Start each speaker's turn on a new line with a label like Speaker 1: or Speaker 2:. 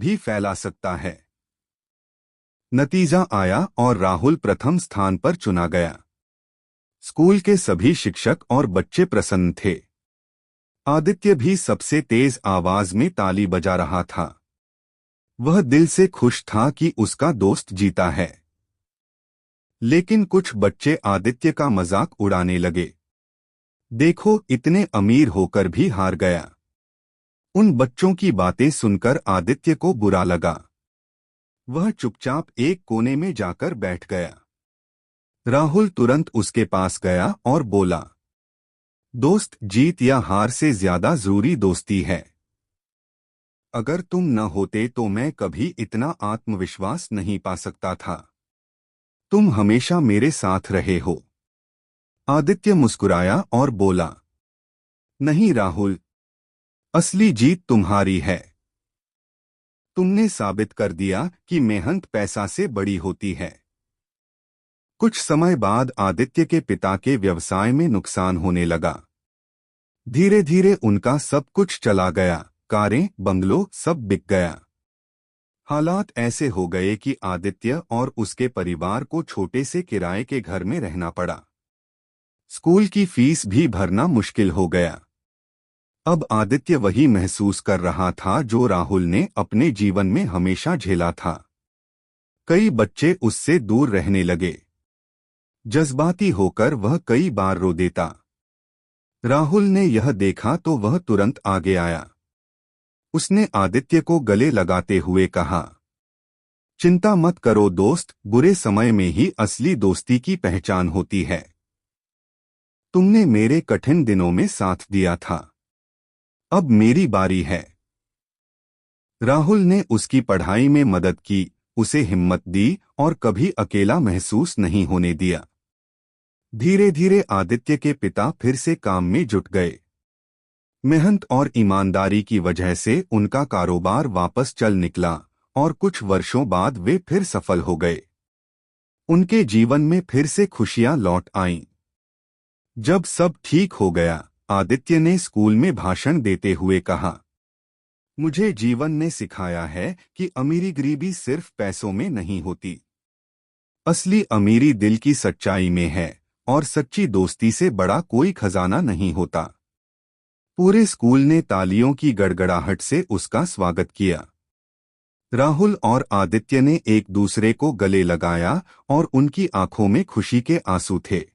Speaker 1: भी फैला सकता है। नतीजा आया और राहुल प्रथम स्थान पर चुना गया। स्कूल के सभी शिक्षक और बच्चे प्रसन्न थे। आदित्य भी सबसे तेज आवाज में ताली बजा रहा था। वह दिल से खुश था कि उसका दोस्त जीता है। लेकिन कुछ बच्चे आदित्य का मजाक उड़ाने लगे। देखो, इतने अमीर होकर भी हार गया। उन बच्चों की बातें सुनकर आदित्य को बुरा लगा। वह चुपचाप एक कोने में जाकर बैठ गया। राहुल तुरंत उसके पास गया और बोला, दोस्त, जीत या हार से ज्यादा जरूरी दोस्ती है। अगर तुम न होते तो मैं कभी इतना आत्मविश्वास नहीं पा सकता था। तुम हमेशा मेरे साथ रहे हो। आदित्य मुस्कुराया और बोला, नहीं राहुल, असली जीत तुम्हारी है। तुमने साबित कर दिया कि मेहनत पैसा से बड़ी होती है। कुछ समय बाद आदित्य के पिता के व्यवसाय में नुकसान होने लगा। धीरे धीरे उनका सब कुछ चला गया। कारें, बंगलो सब बिक गया। हालात ऐसे हो गए कि आदित्य और उसके परिवार को छोटे से किराए के घर में रहना पड़ा। स्कूल की फीस भी भरना मुश्किल हो गया। अब आदित्य वही महसूस कर रहा था जो राहुल ने अपने जीवन में हमेशा झेला था। कई बच्चे उससे दूर रहने लगे। जज्बाती होकर वह कई बार रो देता। राहुल ने यह देखा तो वह तुरंत आगे आया। उसने आदित्य को गले लगाते हुए कहा, चिंता मत करो दोस्त, बुरे समय में ही असली दोस्ती की पहचान होती है। तुमने मेरे कठिन दिनों में साथ दिया था। अब मेरी बारी है। राहुल ने उसकी पढ़ाई में मदद की, उसे हिम्मत दी और कभी अकेला महसूस नहीं होने दिया। धीरे धीरे आदित्य के पिता फिर से काम में जुट गए। मेहनत और ईमानदारी की वजह से उनका कारोबार वापस चल निकला और कुछ वर्षों बाद वे फिर सफल हो गए। उनके जीवन में फिर से खुशियां लौट आईं। जब सब ठीक हो गया, आदित्य ने स्कूल में भाषण देते हुए कहा, मुझे जीवन ने सिखाया है कि अमीरी गरीबी सिर्फ पैसों में नहीं होती। असली अमीरी दिल की सच्चाई में है और सच्ची दोस्ती से बड़ा कोई खजाना नहीं होता। पूरे स्कूल ने तालियों की गड़गड़ाहट से उसका स्वागत किया। राहुल और आदित्य ने एक दूसरे को गले लगाया और उनकी आंखों में खुशी के आंसू थे।